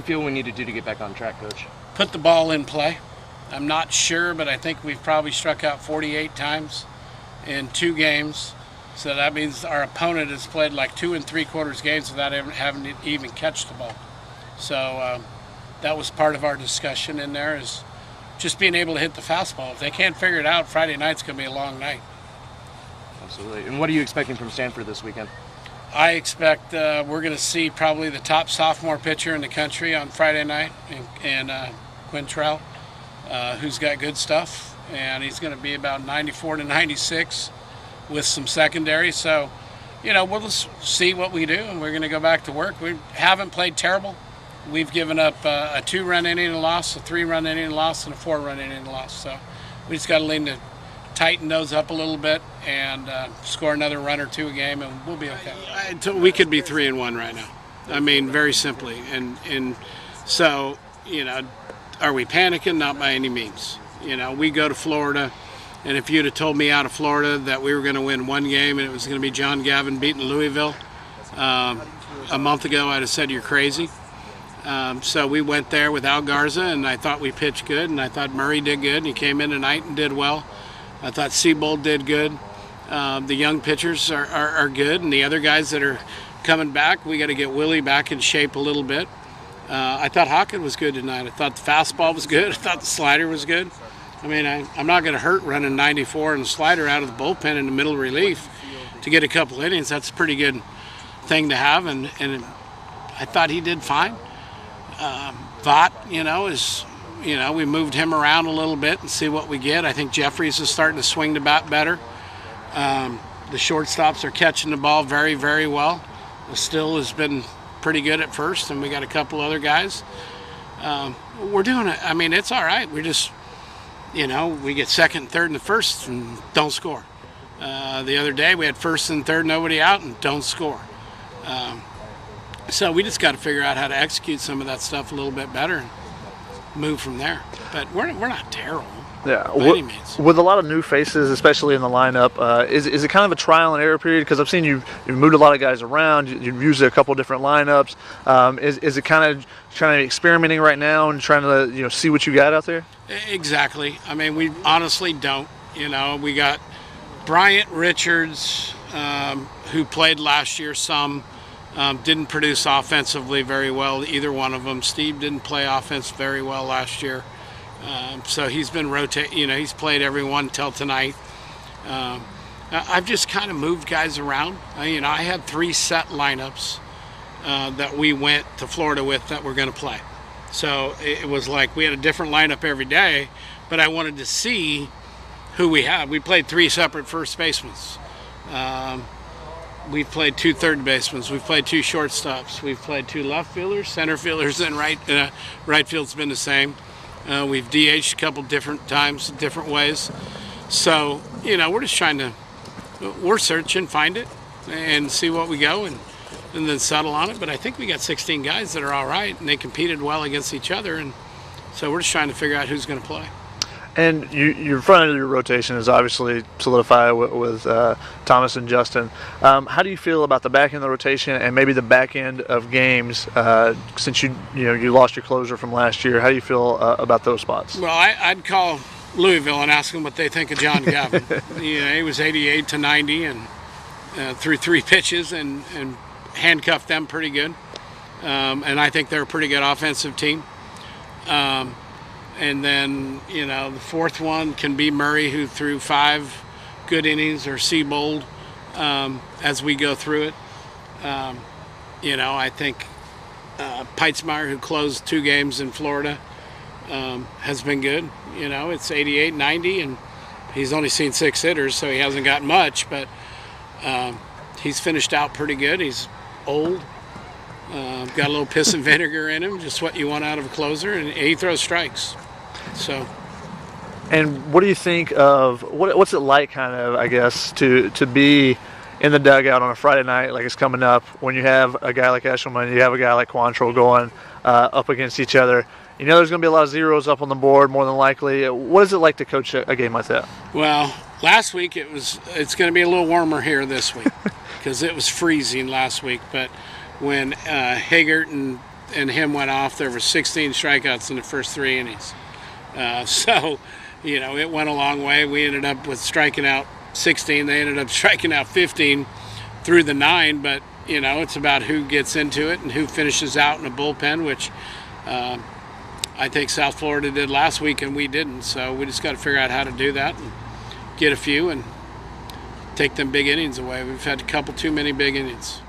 you feel we need to do to get back on track, Coach? Put the ball in play. I'm not sure, but I think we've probably struck out 48 times in 2 games. So that means our opponent has played like 2 3/4 games without having to even catch the ball. So that was part of our discussion in there, is just being able to hit the fastball. If they can't figure it out, Friday night's going to be a long night. Absolutely. And what are you expecting from Stanford this weekend? I expect we're going to see probably the top sophomore pitcher in the country on Friday night, and Quintrell, who's got good stuff, and he's going to be about 94 to 96 with some secondary. So, we'll just see what we do, and we're going to go back to work. We haven't played terrible. We've given up a 2-run inning and loss, a 3-run inning and loss, and a 4-run inning and loss. So we just got to lean to tighten those up a little bit and score another run or 2 a game, and we'll be okay. We could be 3-1 right now. I mean, very simply. And so, are we panicking? Not by any means. We go to Florida, and if you'd have told me out of Florida that we were going to win 1 game and it was going to be John Gavin beating Louisville a month ago, I'd have said you're crazy. So we went there with Al Garza, and I thought we pitched good, and I thought Murray did good, and he came in tonight and did well. I thought Seabold did good. The young pitchers are good, and the other guys that are coming back, we got to get Willie back in shape a little bit. I thought Hawkins was good tonight. I thought the fastball was good. I thought the slider was good. I mean, I'm not going to hurt running 94 and the slider out of the bullpen in the middle relief to get a couple innings. That's a pretty good thing to have, and I thought he did fine. Vaught, we moved him around a little bit and see what we get. I think Jeffries is starting to swing the bat better. The shortstops are catching the ball very, very well. Still has been pretty good at first, and we got a couple other guys. We're doing it. I mean, it's all right. We're just, we get second and third in the first and don't score. The other day we had first and third, nobody out, and don't score. So we just got to figure out how to execute some of that stuff a little bit better and move from there. But we're not terrible. Yeah, by any means. With a lot of new faces, especially in the lineup, is it kind of a trial and error period? Because I've seen you've moved a lot of guys around. You've used a couple different lineups. Is it kind of trying to experimenting right now and trying to see what you got out there? Exactly. I mean, we honestly don't. We got Bryant Richards, who played last year some. Didn't produce offensively very well, either one of them. Steve didn't play offense very well last year. So he's been rotating, he's played everyone until tonight. I've just kind of moved guys around. I had 3 set lineups that we went to Florida with that we're going to play. So it was like we had a different lineup every day, but I wanted to see who we had. We played 3 separate first basemen. We've played 2 third basemen. We've played 2 shortstops. We've played 2 left fielders, center fielders, and right field's been the same. We've DH'd a couple different times, different ways. So, we're just we're searching, find it, and see what we go, and then settle on it. But I think we got 16 guys that are all right, and they competed well against each other, and so we're just trying to figure out who's going to play. And your front end of your rotation is obviously solidified with Thomas and Justin. How do you feel about the back end of the rotation and maybe the back end of games since you lost your closer from last year? How do you feel about those spots? Well, I'd call Louisville and ask them what they think of John Gavin. He was 88 to 90 and threw 3 pitches and handcuffed them pretty good. And I think they're a pretty good offensive team. And then, the fourth one can be Murray, who threw 5 good innings, or Seabold as we go through it. I think Peitzmeyer, who closed 2 games in Florida, has been good. It's 88, 90, and he's only seen 6 hitters, so he hasn't got much, but he's finished out pretty good. He's old. Got a little piss and vinegar in him, just what you want out of a closer, and he throws strikes. So. And what do you think of what's it like, kind of, I guess, to be in the dugout on a Friday night like it's coming up when you have a guy like Eshelman, you have a guy like Quantrill going up against each other? There's going to be a lot of zeros up on the board more than likely. What is it like to coach a game like that? Well, last week it's going to be a little warmer here this week because it was freezing last week, but when Haggart and and him went off, there were 16 strikeouts in the first 3 innings. So, you know, it went a long way. We ended up with striking out 16. They ended up striking out 15 through the 9. But, you know, it's about who gets into it and who finishes out in a bullpen, which I think South Florida did last week and we didn't. So we just got to figure out how to do that and get a few and take them big innings away. We've had a couple too many big innings.